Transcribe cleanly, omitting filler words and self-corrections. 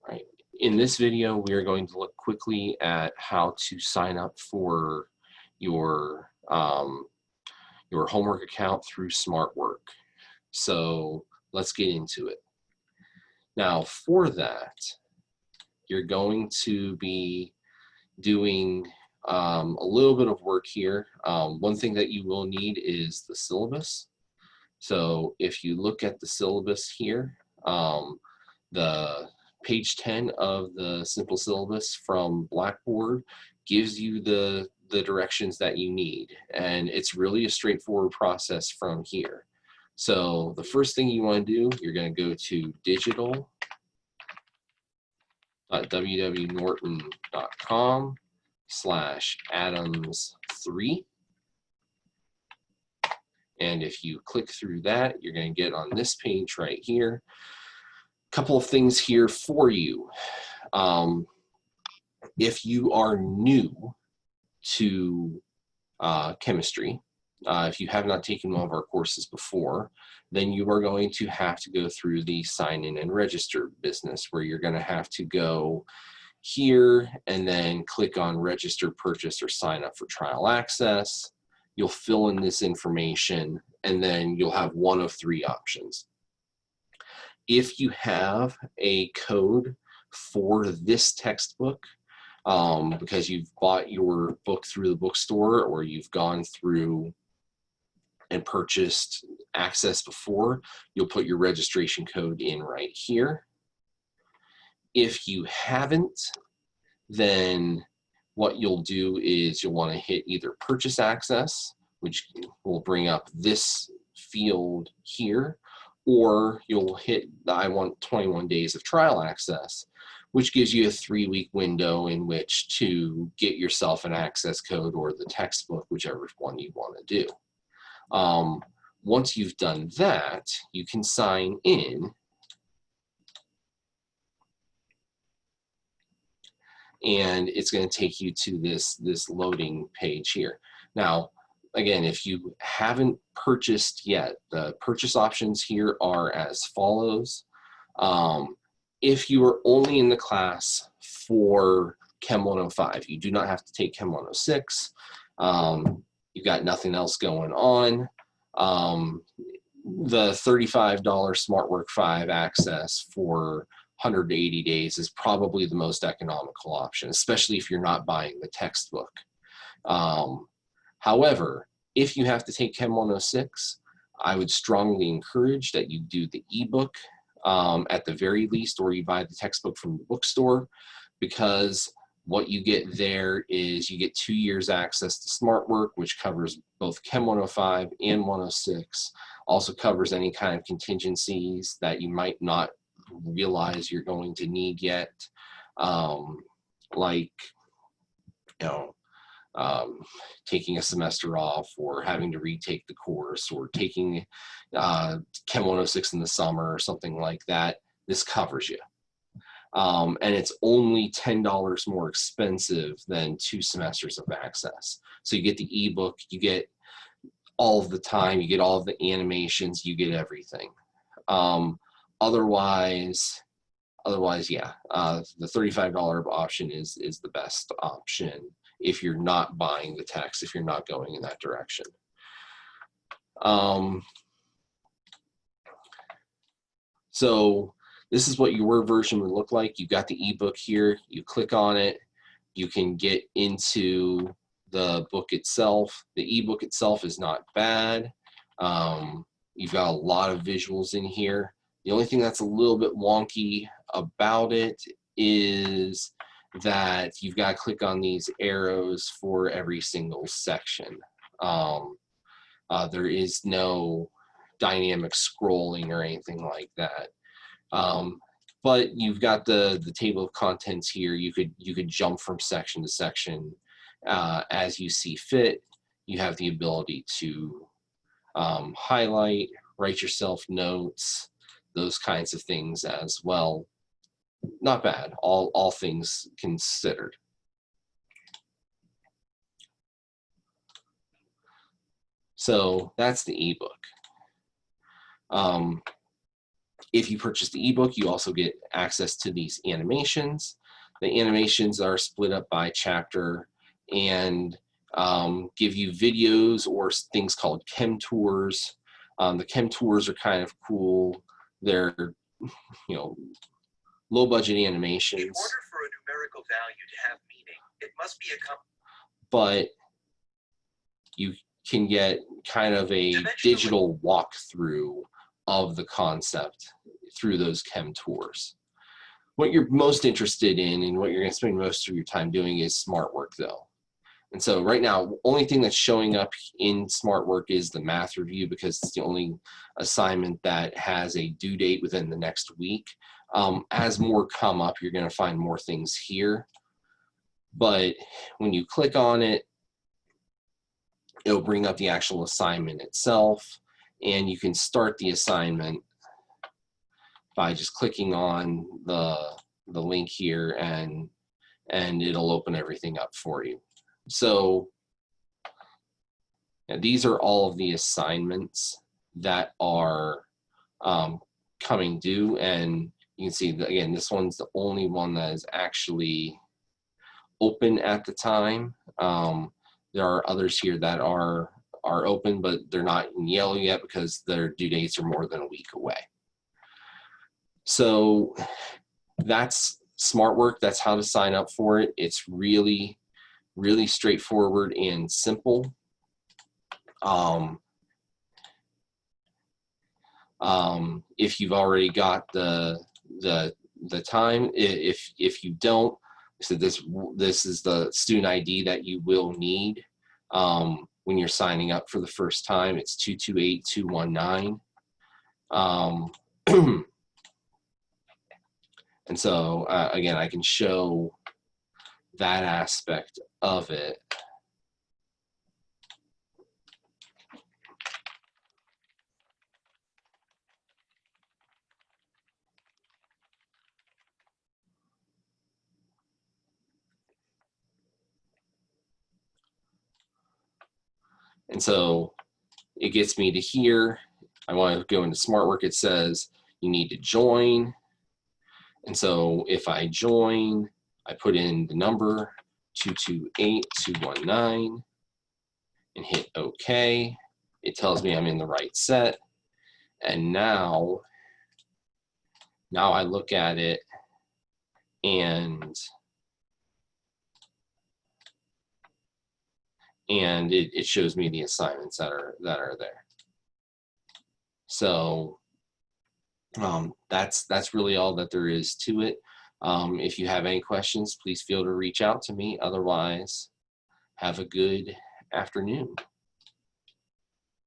Right. In this video, we are going to look quickly at how to sign up for your homework account through Smartwork. So let's get into it. Now, for that, you're going to be doing a little bit of work here. One thing that you will need is the syllabus. So if you look at the syllabus here, the page 10 of the simple syllabus from Blackboard gives you the directions that you need, and it's really a straightforward process from here. So the first thing you want to do, you're going to go to digital.www.norton.com/Adams3. And if you click through that, you're going to get on this page right here. Couple of things here for you. If you are new to chemistry, if you have not taken one of our courses before, then you are going to have to go through the sign in and register business, where you're going to have to go here and then click on register, purchase, or sign up for trial access. You'll fill in this information, and then you'll have one of three options. If you have a code for this textbook, because you've bought your book through the bookstore, or you've gone through and purchased access before, you'll put your registration code in right here. If you haven't, then what you'll do is you'll want to hit either purchase access, which will bring up this field here, or you'll hit the I want 21 days of trial access, which gives you a 3-week window in which to get yourself an access code or the textbook, whichever one you want to do. Once you've done that, you can sign in, and it's going to take you to this loading page here. Now, again, if you haven't purchased yet, the purchase options here are as follows. If you are only in the class for Chem 105, you do not have to take Chem 106. You've got nothing else going on. The $35 Smartwork5 access for 180 days is probably the most economical option, especially if you're not buying the textbook. However, if you have to take Chem 106, I would strongly encourage that you do the ebook at the very least, or you buy the textbook from the bookstore, because what you get there is you get 2 years access to Smartwork, which covers both Chem 105 and 106, also covers any kind of contingencies that you might not realize you're going to need yet, like, taking a semester off, or having to retake the course, or taking Chem 106 in the summer or something like that. This covers you. And it's only $10 more expensive than 2 semesters of access. So you get the ebook, you get all of the time, you get all of the animations, you get everything. Otherwise, yeah, the $35 option is the best option if you're not buying the text, if you're not going in that direction. So this is what your Word version would look like. You've got the ebook here. You click on it. You can get into the book itself. The ebook itself is not bad. You've got a lot of visuals in here. The only thing that's a little bit wonky about it is that you've got to click on these arrows for every single section. There is no dynamic scrolling or anything like that. But you've got the table of contents here. You could jump from section to section as you see fit. You have the ability to highlight, write yourself notes, those kinds of things as well. Not bad, all things considered. So that's the ebook. If you purchase the ebook, you also get access to these animations. The animations are split up by chapter and give you videos or things called CHEM tours. The CHEM tours are kind of cool. They're, you know, low budget animations. In order for a numerical value to have meaning, it must be but you can get kind of a digital walkthrough of the concept through those CHEM tours. What you're most interested in and what you're going to spend most of your time doing is Smartwork, though. And so right now, the only thing that's showing up in Smartwork is the math review, because it's the only assignment that has a due date within the next week. As more come up, you're going to find more things here. But when you click on it, it'll bring up the actual assignment itself, and you can start the assignment by just clicking on the link here, and it'll open everything up for you. So these are all of the assignments that are coming due, and you can see that, again, this one's the only one that is actually open at the time. There are others here that are open, but they're not in yellow yet because their due dates are more than a week away. So that's Smartwork. That's how to sign up for it. It's really, really straightforward and simple. If you've already got the time, if you don't, so this is the student ID that you will need when you're signing up for the first time. It's 228219. And so again, I can show that aspect of it. And so it gets me to here. I want to go into Smartwork. It says you need to join. And so if I join, I put in the number 228219 and hit OK. It tells me I'm in the right set. And now I look at it, and it shows me the assignments that are there. So that's really all that there is to it. If you have any questions, please feel to reach out to me. Otherwise, have a good afternoon.